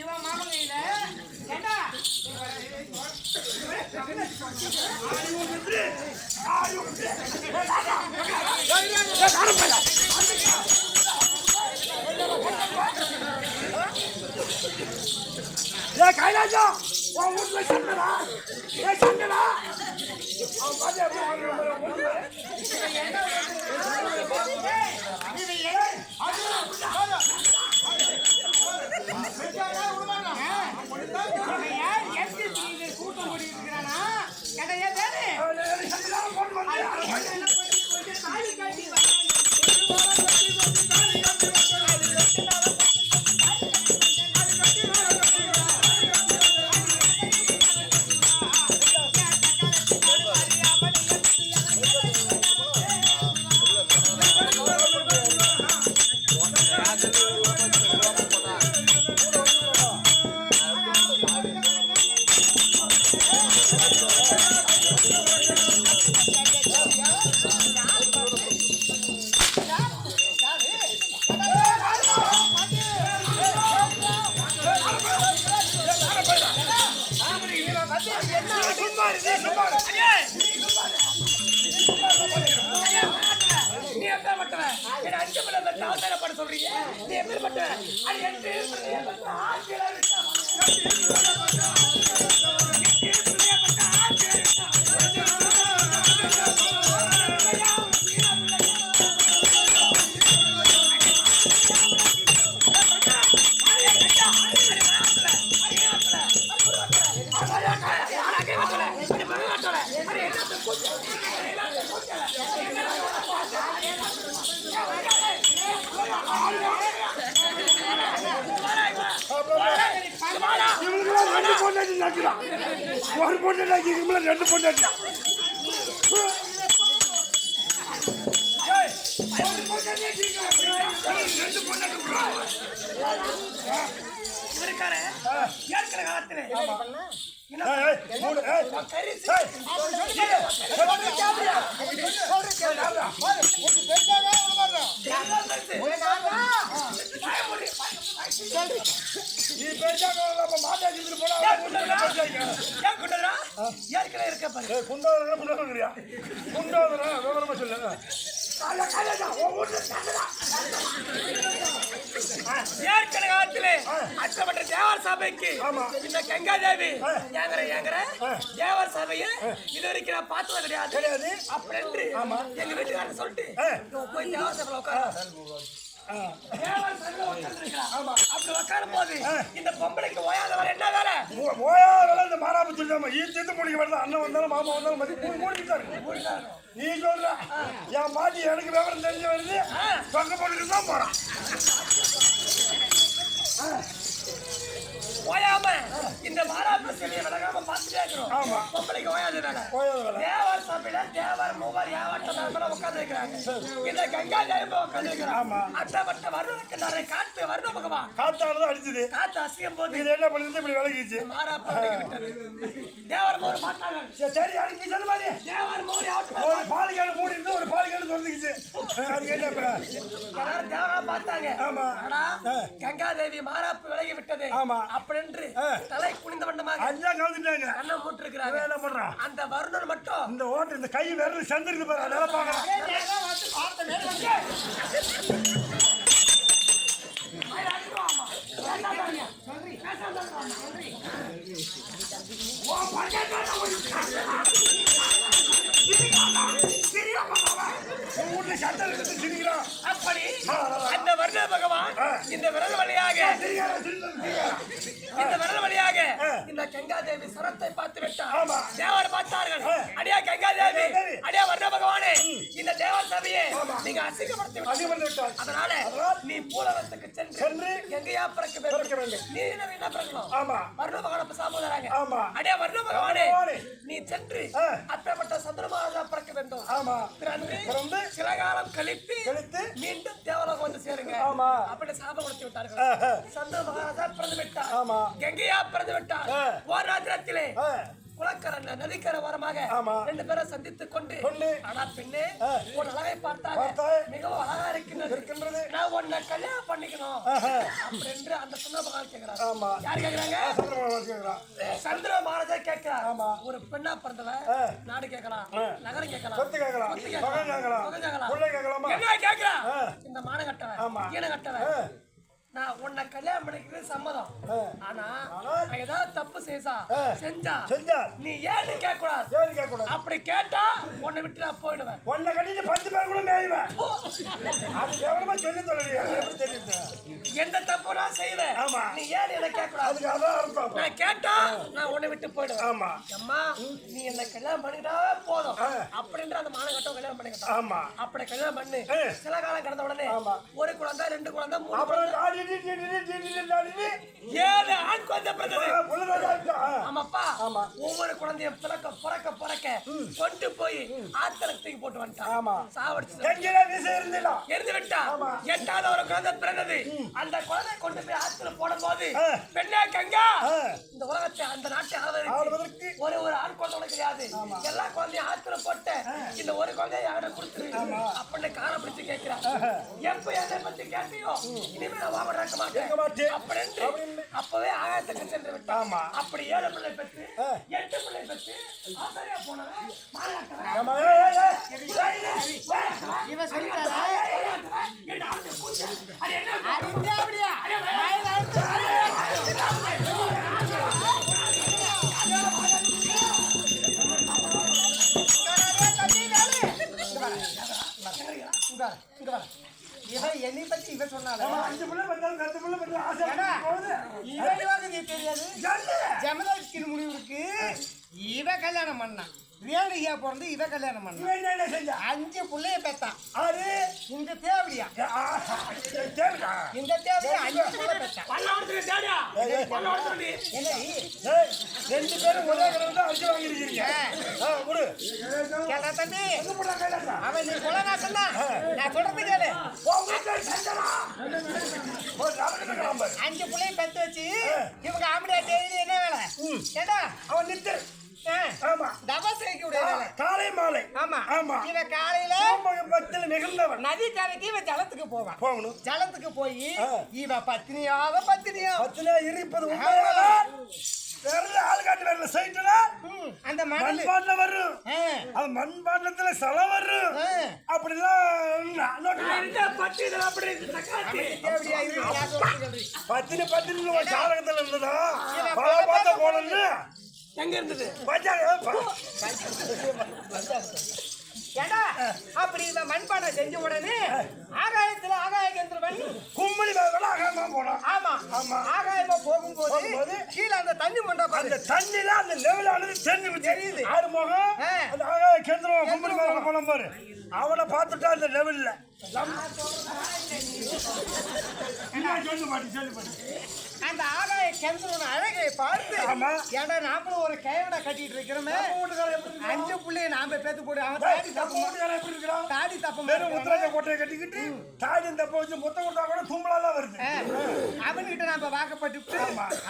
இவன் மாமங்க இல்ல ஏண்டா கைலாஜா உன் வீட்டுல சண்டடா சண்டடா கூட்டம் கூடி இருக்கிறானா கிடையாது ஒரு பொண்ணு ரெண்டு பொண்ணு இருக்காரு ஏற்கிற காலத்துல அச்சப்பட்ட தேவர் சபைக்கு இந்த கங்கா தேவி தேவர் சபையை இது வரைக்கும் நான் பார்த்தது கிடையாது. அப்படி எங்க வீட்டுக்காரன் சொல்லிட்டு போய் தேவர் சபையில உட்கார அப்படி உட்காரும் போது இந்த பொம்பளைக்கு ஓயாத வேலை என்ன வேலை? ஓயாத வேலை இந்த மாறாம சொல்லாம ஈர்த்து முடிக்க வேண்டாம். அண்ணன் வந்தாலும் மாமா வந்தாலும் மூடிக்கிட்டாரு. நீ சொல்ற என் மாட்டி எனக்கு விவரம் தெரிஞ்ச வருது பங்க போட்டுட்டு தான் போறான். ஓயாம இந்த மாறாப்பு செடியை விலகாம பார்த்துட்டே இருக்கிறோம். பொம்பளைக்கு ஓயாத வேலை. தேவர் சபையில தேவர் மூவர் ஏவாட்ட உட்கார்ந்து இருக்கிறாங்க. இந்த கங்கா தேவி உட்கார்ந்து இருக்கிறாங்க. அட்டப்பட்ட வருடனுக்கு நிறைய காத்து வருட பகவான் காத்தானதான் அடிச்சது. காத்து அசியம் போது இது என்ன பண்ணுறது இப்படி விலகிச்சு. மாறாப்பு தேவர் மூவர் மாட்டாங்க. சரி அடிக்க சொல்ல மாதிரி தேவர் மூவர் ஒரு பாலிகாடு மூடி இருந்து ஒரு பாலிகாடு வந்துக்குச்சு. அது என்ன தேவரா பார்த்தாங்க. ஆனா கங்கா தேவி மாறாப்பு விலகி விட்டது. அப்படின்னு தலை குனிந்த வண்ணமாக அஞ்சா கலந்துட்டாங்க. கண்ணம் போட்டு இருக்கிறாங்க. என்ன பண்றான் அந்த வருணன் மட்டும் இந்த ஓட்டு இந்த கை விரல் சந்திருக்கு பாரு. அதெல்லாம் பார்க்கலாம். அப்படி அந்த வருண பகவான் இந்த விரல் வழியாக இந்த கங்கா தேவி சரத்தை பார்த்து விட்டார். தேவர் பார்த்தார்கள். அடியா கங்கா தேவி, அடியா வருண பகவானே, இந்த தேவர் சபையை நீங்க அசிங்கப்படுத்தி விட்டார். அதனால நீ பூலகத்துக்கு சென்று எங்கேயா பிறக்க வேண்டும். நீ என்ன பிறக்கணும்? வருண பகவான சாப்பிடுறாங்க. அடியா வருண பகவானே, நீ சென்று அப்பேற்பட்ட சந்திரமாக பிறக்க வேண்டும். பிறந்து சில காலம் கழித்து மீண்டும் தேவலோகம் வந்து சேருங்க. அப்படி சாபம் கொடுத்து விட்டார்கள். சந்திர மகாராஜா பிறந்து விட்டார். கங்கையா பிறந்து விட்டார். ஓர் ராத்திரத்திலே குளக்கரை நதிக்கரை ஓரமாக ரெண்டு பேரும் சந்தித்துக் கொண்டு ஆனா பெண்ணே ஒரு அழகை பார்த்தாங்க மிகவும் அழகா இருக்கின்றது நான் உன்னை கல்யாணம் பண்ணிக்கணும் அப்படின்னு அந்த சந்திர மகாராஜ் கேக்குறாரு யாரு கேக்குறாங்க சந்திர மகாராஜா கேட்கிறார் ஒரு பெண்ணா பிறந்தவன் நாடு கேட்கலாம் நகரம் கேட்கலாம் என்ன கேட்கிறா இந்த மான கட்டவன் ஈன கட்டவன் நான் உன்னை கல்யாணம் பண்ணிக்கிறது சம்மதம் ஆனா ஏதாவது தப்பு செஞ்சா நீ ஏன்னு கேட்க கூடாது அப்படி கேட்டா உன்னை விட்டு நான் போயிடுவேன் உன்னை கட்டிட்டு 10 பேர் கூட மேய்வேன் அது எவ்வளவு சொல்லி சொல்லலையா எந்த தப்பு நான் செய்வேன் நீ ஏன்னு என்ன கேட்க கூடாது நான் கேட்டா நான் உன்னை விட்டு போயிடுவேன் அம்மா நீ என்ன கல்யாணம் பண்ணிக்கிட்டாவே போதும் அப்படின்ற அந்த மானகட்டம் கல்யாணம் பண்ணிக்கிட்டான் அப்படி கல்யாணம் பண்ணு சில காலம் கடந்த உடனே ஒரு குழந்தை 2 குழந்தை 3 குழந்தை 7 ஆண் குழந்தை பிறந்தது ஆமாப்பா ஒவ்வொரு குழந்தையும் பிறக்க கொண்டு போய் ஆத்திரத்துக்கு போட்டு வந்துட்டான் சாவடிச்சு எரிந்து விட்டா 8வது ஒரு குழந்தை பிறந்தது அந்த குழந்தை கொண்டு போய் ஆத்திர போடும் போது பெண்ணே கங்கா இந்த உலகத்தை அந்த நாட்டை ஆளுவதற்கு ஒரு ஆண் குழந்தை கிடையாது எல்லா குழந்தையும் ஆத்திர போட்டு இந்த ஒரு குழந்தைய யாரை கொடுத்துரு அப்படின்னு காரை பிடிச்சு கேட்கிறான் எப்ப என்னை பத்தி கேட்டியோ இனிமே நான் வாங்க மாட்டேன் அப்படின்னு அப்பவே ஆகாயத்துக்கு சென்று விட்டான் அப்படி 7 பிள்ளை பெற்று 8 பிள்ளை பெற்று ஆசாரியா போனவன் இவன் சொல்லிட்டாரா இவன் என்னை பத்தி இவன் சொன்னால 5 பிள்ளை பெற்றாலும் 10 பிள்ளை பெற்றாலும் ஆசை இவன் தெரியாது ஜமதாட்சி முடிவுக்கு இவ கல்யாணம் பண்ணான் வேலையா பிறந்து இவ கல்யாணம் பண்ண 5 பிள்ளைய பெத்தான் அது இந்த தேவடியா இந்த தேவடியா 5 பிள்ளை பெத்தான் 2 பேரும் ஒரே கடவுள் தான் அடிச்சு வாங்கிருக்கீங்க கேட்டா தம்பி அவன் நீ குலநாசன் தான் நான் சொல்றது கேளு 5 பிள்ளைய பெத்து வச்சு இவங்க ஆம்படியா டெய்லி என்ன வேலை கேட்டா அவன் நிறுத்து காலை மாலை இவன் காலையில மிகுந்தவன் நதி கரைக்கு இவன் ஜலத்துக்கு போவான் ஜலத்துக்கு போய் இவன் பத்தினியா இருப்பது ஆள்காட்டு வரல சைட்டுல அந்த மண்பாட்டில வரும் அது மண்பாட்டத்துல சல வரும் அப்படிலாம் பத்தினி ஜாதகத்துல இருந்ததா பார்த்தா போனது எங்க இருந்தது அப்படி இந்த மண்பானை செஞ்ச உடனே ஆகாயத்துல ஆகாய கேந்திரவன் கும்பலி ஆகாயமா போனான் ஆகாயமா போகும்போது கீழே அந்த தண்ணி மண்டபம் அந்த தண்ணில அந்த லெவலானது தெரியுது ஆறு முகம் அந்த ஆகாய கேந்திரம் கும்பலி போன பாரு அவனை பார்த்துட்டா அந்த லெவல்ல அந்த ஆகாய கேந்திரன் அழகை பார்த்து ஏன்னா நாம ஒரு கைவனை கட்டிட்டு இருக்கிறோமே 5 பிள்ளைய நாம பேத்து போடு அவன் தாடி தப்ப முத்திராஜ கோட்டையை கட்டிக்கிட்டு தாடி தப்ப வச்சு முத்த கொடுத்தா கூட தும்பலாம் வருது அவன்கிட்ட நாம வாக்கப்பட்டு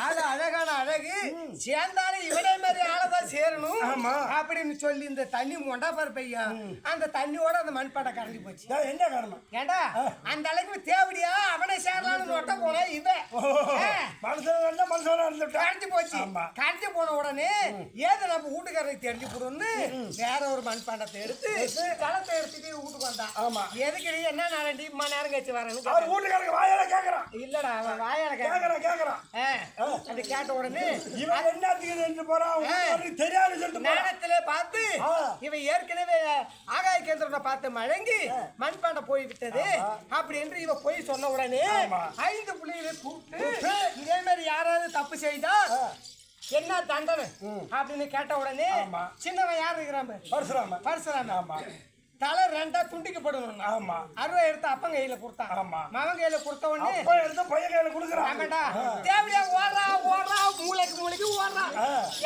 அது அழகான அழகு சேர்ந்தாலும் இவனே மாதிரி ஆளதான் சேரணும் அப்படின்னு சொல்லி இந்த தண்ணி மொண்டா பாரு பையா அந்த தண்ணியோட அந்த மண்பாட்டை கரைஞ்சி போச்சு என்ன காரணம் ஏண்டா அந்த அளவுக்கு தேவடியா அவனை சேரலாம்னு ஒட்ட போன இவன் கரைஞ்சு போச்சு கரைஞ்சு போன உடனே ஏது நம்ம வீட்டுக்காரருக்கு தெரிஞ்சு போடுன்னு வேற ஒரு மண்பாண்டத்தை எடுத்து களத்தை எடுத்துட்டு வீட்டுக்கு வந்தான் எதுக்கு என்ன நான் 2 மணி நேரம் கழிச்சு வரேன்னு வாயால கேக்குறான் இல்லடா அவன் வாயால கேக்குறான் அப்படி கேட்ட உடனே இவன் என்னத்துக்கு போறான் தெரியாது சொல்லிட்டு நேரத்திலே பார்த்து இவன் ஏற்கனவே ஆகாய கேந்திரனை பார்த்து மழங்கி மண்பாண்டம் போய் விட்டது அப்படி என்று இவ போய் சொன்ன உடனே 5 பிள்ளைகளை கூப்பிட்டு இதே மாதிரி யாராவது தப்பு செய்தா என்ன தண்டனை அப்படின்னு கேட்ட உடனே சின்னவன் யார் இருக்கிறான் பரசுராம தலை 2 துண்டிக்கப்படணும் அருவா எடுத்து அப்பன் கையில கொடுத்தான் மகன் கையில கொடுத்த உடனே எடுத்து பையன் கையில கொடுக்குறான் தேவையா ஓடுறா மூளைக்கு ஓடுறா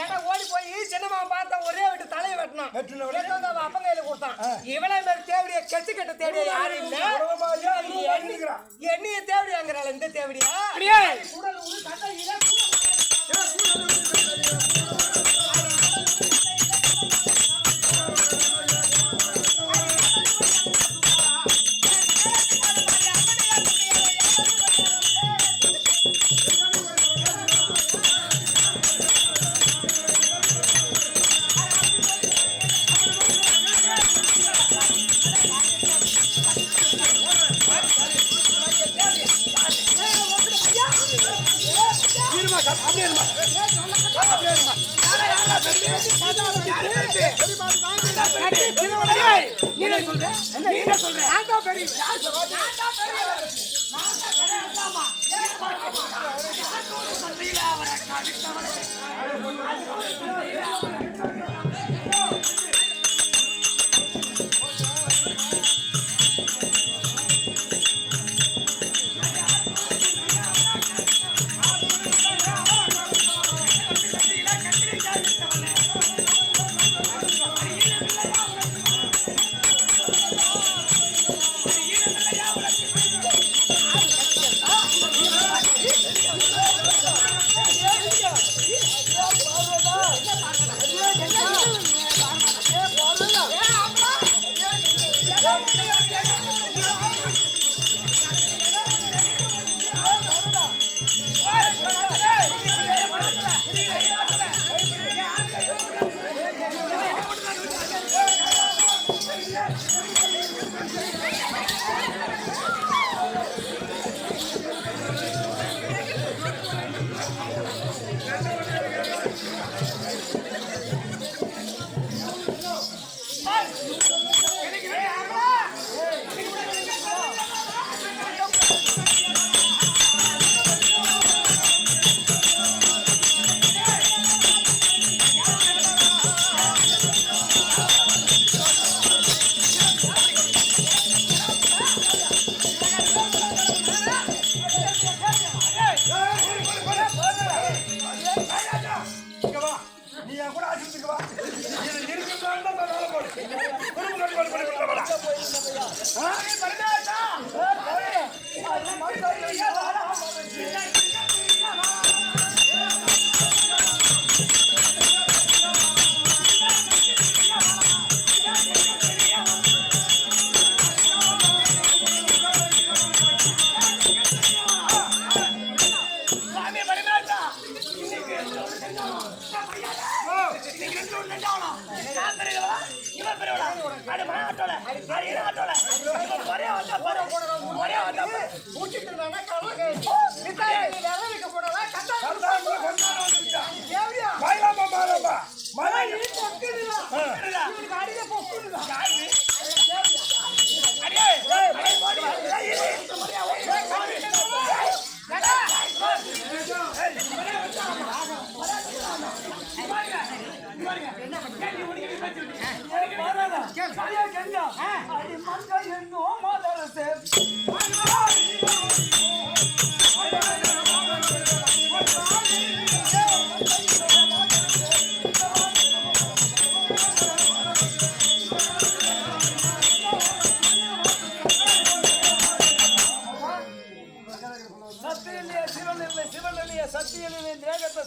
ஏன்னா ஓடி போய் சின்னம்மா பார்த்தா ஒரே விட்டு தலையை வெட்டினான் அப்பன் கையில கொடுத்தான் இவளே மாதிரி தேவடியா கெச்சு கட்ட தேவையா யாரும் இல்ல எண்ணிய தேவடியாங்கிறாள் இந்த தேவடியா நீ என் கூட ஆசிரியத்துக்கு வா. இது இருக்கிறதால தான் நான் வேலை போடுறேன். குடும்ப கட்டுப்பாடு பண்ணி கொடுத்தவரா?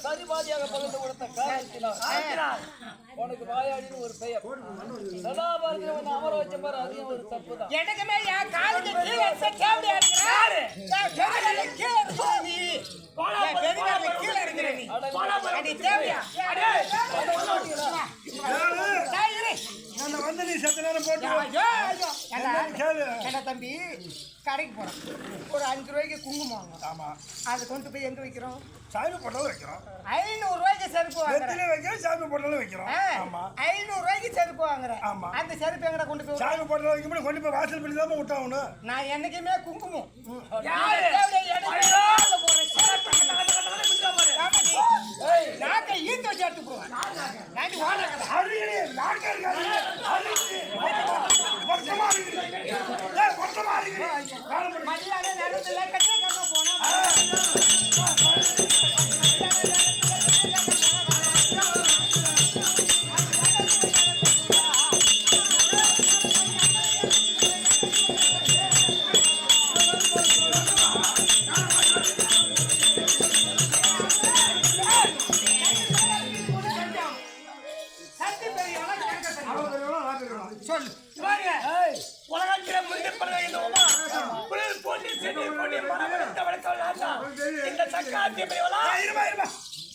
சரிபாதியாக பகிர்ந்து கொடுத்த காரணத்தினால் உனக்கு வாயாடின்னு ஒரு பெயர் சதாபாரதியை ஒன்று அமர வச்ச பாரு அதையும் ஒரு தப்பு தான். எனக்குமே என் காலுக்கு கீழே வச்ச கேவடியா இருக்கிறாரு. என் பெருவிரல்ல கீழே இருக்கிற நீ. என் பெருவிரல்ல கீழே இருக்கிற நீ. அடி தேவையா? நான் வந்து நீ செத்த நேரம் போட்டு என்ன தம்பி கடைக்கு போறோம், ஒரு 5 ரூபாய்க்கு குங்குமம் வாங்க. ஆமா, அது கொண்டு போய் எங்க வைக்கிறோம்? சாமி போட்டாலும் வைக்கிறோம். 500 ரூபாய்க்கு செருப்பு வாங்குறேன். வைக்கிறோம், சாமி போட்டாலும் வைக்கிறோம். ஆமா, 500 ரூபாய்க்கு செருப்பு வாங்குறேன். ஆமா, அந்த செருப்பு எங்கட கொண்டு போய்? சாமி போட்டாலும் வைக்க முடியும், கொண்டு போய் வாசல் பண்ணி தான் விட்டாகணும். நான் என்னைக்குமே குங்குமம் நாக்கை ஈத்து வச்சு எடுத்து போவேன். மதியான நேரத்துல கட்ட கட்ட போனா சக்தி பெரிய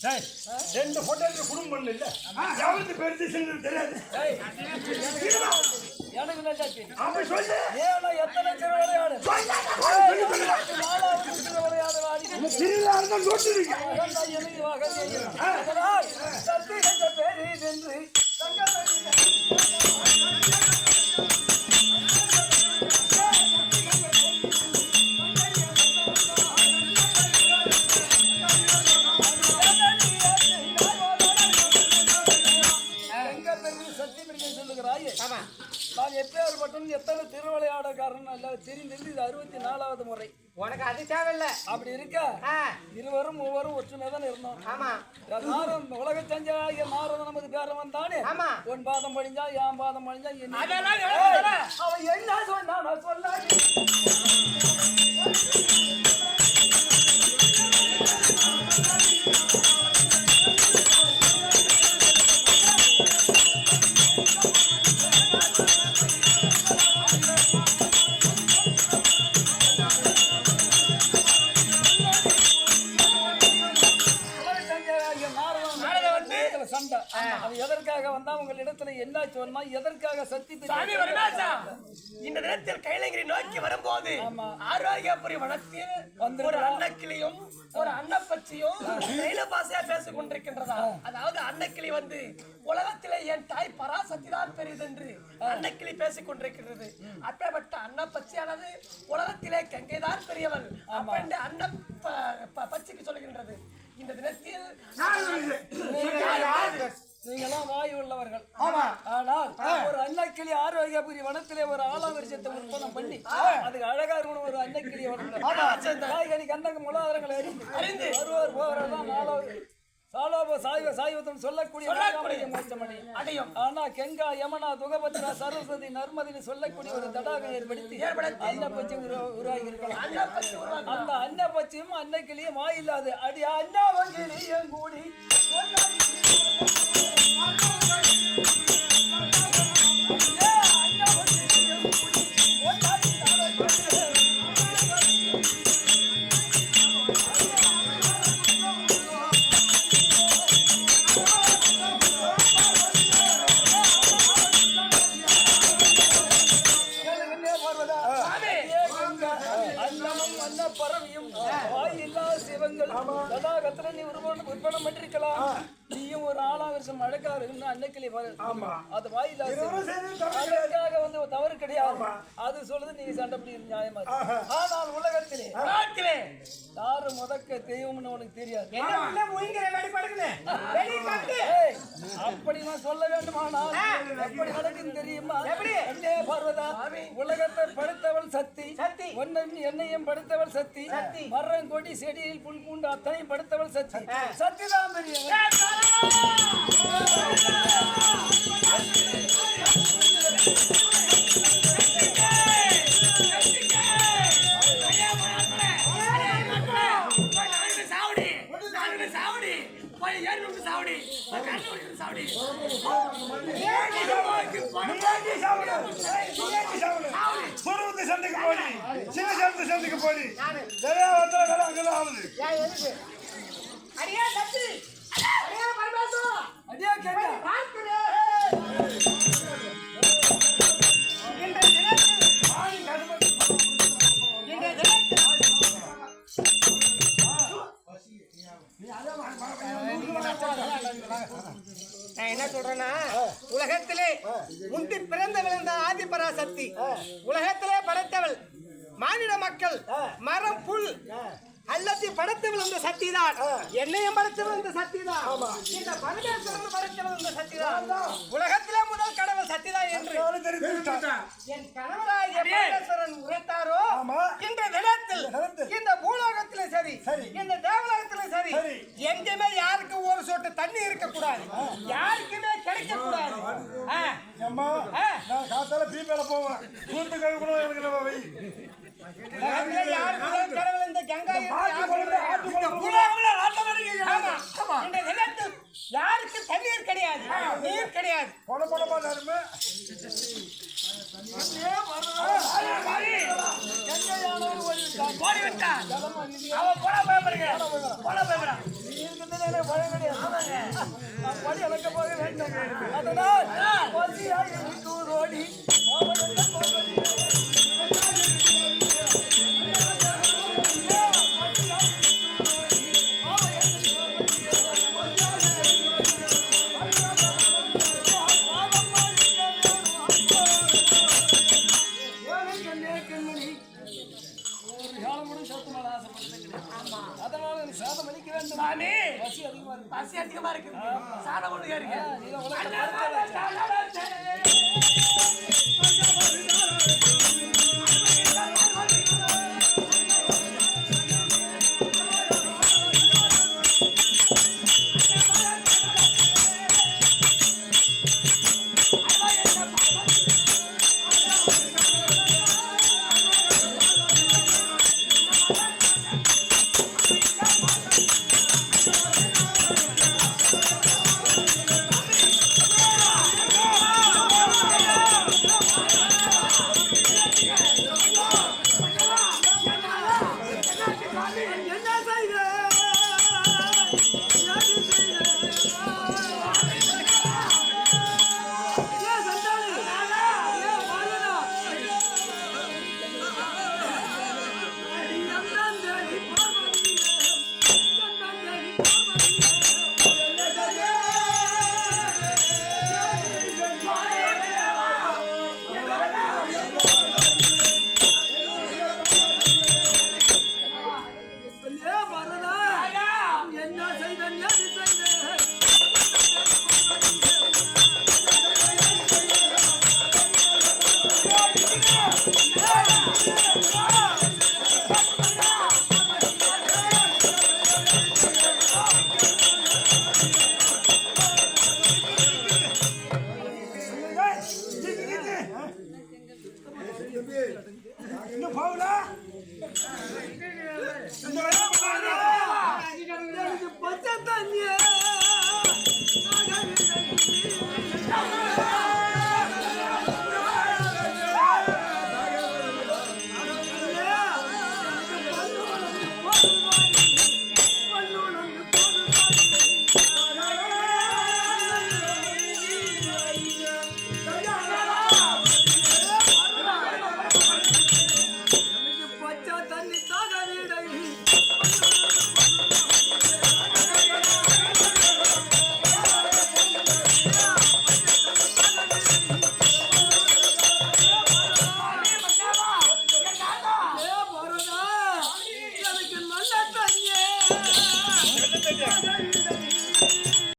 சரி, 2 ஹோட்டலுக்கு குடும்பம் இல்ல எவ்வளவு பெருசு சின்னது தெரியாது. எனக்கு நல்லா தெரியும். அப்படி சொல்லு. ஏன்னா எத்தனை திருவிளையாடு திருவிளையாடு வாடி திருவிழா இருந்தா நோட்டுறீங்க. அதனால் சக்தி என்ற பேரில் சென்று நான் எப்பேற்பட்டும் எத்தனை திருவிளையாடக்காரன் அல்ல தெரிந்தது. இது 64வது முறை. உனக்கு அது தேவையில்ல. அப்படி இருக்க இருவரும் மூவரும் ஒற்றுமை தான் இருந்தோம். ஆமா, நாரம் உலக சஞ்சாய நாரதன் நமது பேரவன் தானே. ஆமா, உன் பாதம் படிஞ்சா என் பாதம் படிஞ்சா அதெல்லாம் நடக்குதுடா. அவன் என்ன சொன்னா நான் சொல்லாது. சண்டை அவன் எதற்காக வந்தா உங்களிடத்துல என்ன சொன்னா எதற்காக சக்தி சாமி வரதாசா இந்த நேரத்தில் கைலங்கிரி நோக்கி வரும்போது ஆரோக்கியபுரி வனத்தில் ஒரு அன்னக்கிளியும் ஒரு அன்னப்பச்சியும் கைல பாசையா பேசிக் கொண்டிருக்கின்றதா. அதாவது அன்னக்கிளி வந்து உலகத்திலே என் தாய் பராசக்தி தான் பெரியது என்று அன்னக்கிளி பேசிக் கொண்டிருக்கிறது. அப்பேற்பட்ட அன்னப்பச்சியானது உலகத்திலே கங்கைதான் பெரியவள் அப்படி அன்ன பச்சிக்கு சொல்லுகின்றது. இந்த தினத்தில் நீங்கெல்லாம் வாயு உள்ளவர்கள். ஆனால் ஒரு அன்னக்கிளி ஆரோக்கியபுரி வனத்திலே ஒரு ஆலாவரிசத்தை உற்பத்தம் பண்ணி அதுக்கு அழகா இருக்கணும். ஒரு அன்னக்கிளி காய்கறி கண்டங்க முலாதாரங்களை அறிந்து வருவார் போவதான் சாய்வத்தம் சொல்லக்கூடிய அடையும். ஆனா கெங்கா யமுனா துகபத்ரா சரஸ்வதி நர்மதினு சொல்லக்கூடிய ஒரு தடாகம் ஏற்படுத்தி அன்னப்பச்சி உருவாகி இருக்கலாம். அந்த அன்னப்பச்சியும் அன்னக்கிளியும் வாயில்லாது அடி அன்னவங்கிலியும் கூடி பறவையும் வாயில்லா சிவங்கள் தடாகத்துல நீ உற்பத்தம் பண்ணிருக்கலாம். நீயும் ஒரு ஆளாவரிசம் அழகாக அன்னைக்கிளி அது வாயில்லா அதற்காக வந்து தவறு கிடையாது. அது சொல்லுது நீங்க சண்டை பிடி நியாயமா. ஆனால் உலகத்திலே யாரு முதக்க தெய்வம்னு உனக்கு தெரியாது. அப்படி நான் சொல்ல வேண்டுமானால் எப்படி நடக்குன்னு தெரியுமா? பார்வதா உலகத்தை படைத்தவள் சக்தி, என்னையும் படைத்தவள் சக்தி, மரம் கொடி செடியில் புல் பூண்டு அத்தனையும் படைத்தவள் சக்தி. சக்திதான் பெரியவள். சண்டைக்கு போடி சின்ன சண்டைக்கு போடி நிறைய அங்கதான் ஆகுது. அடியா சக்தி, அடியா பரமேசா, அடியா கேட்க நான் என்ன சொல்றேன்னா, உலகத்திலே முந்தி பிறந்தவள் இந்த ஆதிபராசக்தி, உலகத்திலே படைத்தவள் மானிட மக்கள், மரம் புல் எல்லாத்தையும் படைத்தவள் இந்த சக்தி தான். என்னையும் படைத்தவள் இந்த சக்தி தான். இந்த பரமேஸ்வரன் படைத்தவள் இந்த சக்தி தான். உலகத்திலே முதல் கடவுள் சக்தி தான் என்று என் கணவராகிய பரமேஸ்வரன் உரைத்தாரோ, இந்த தினத்தில் இந்த பூலோகத்திலே சரி, இந்த தேவலோகத்திலே சரி, எங்கேயுமே யாருக்கு ஒரு சொட்டு தண்ணி இருக்கக்கூடாது, யாருக்குமே கிடைக்க கூடாது. நான் காத்தால பீப்பேல போவேன், கூட்டு கழுவு கடவுள் இந்த கங்கா யாருக்கு தண்ணீர் கிடையாது, நீர் கிடையாது. போடிவிட்டான் அவன் போட பயப்படுங்க, போட பயப்படுறான். அப்படி அளக்க போக வேண்டும். அதனால் பசியாய் இருக்குதோடி பாவமெல்லாம் போவதில்லை. அதனால நீ சாதம் அளிக்க வேண்டும். சாமி பசி அதிகமா இருக்கு. பசி அதிகமா இருக்கு சாதம் ஒழுங்கா இருக்கு நீ உலகத்தை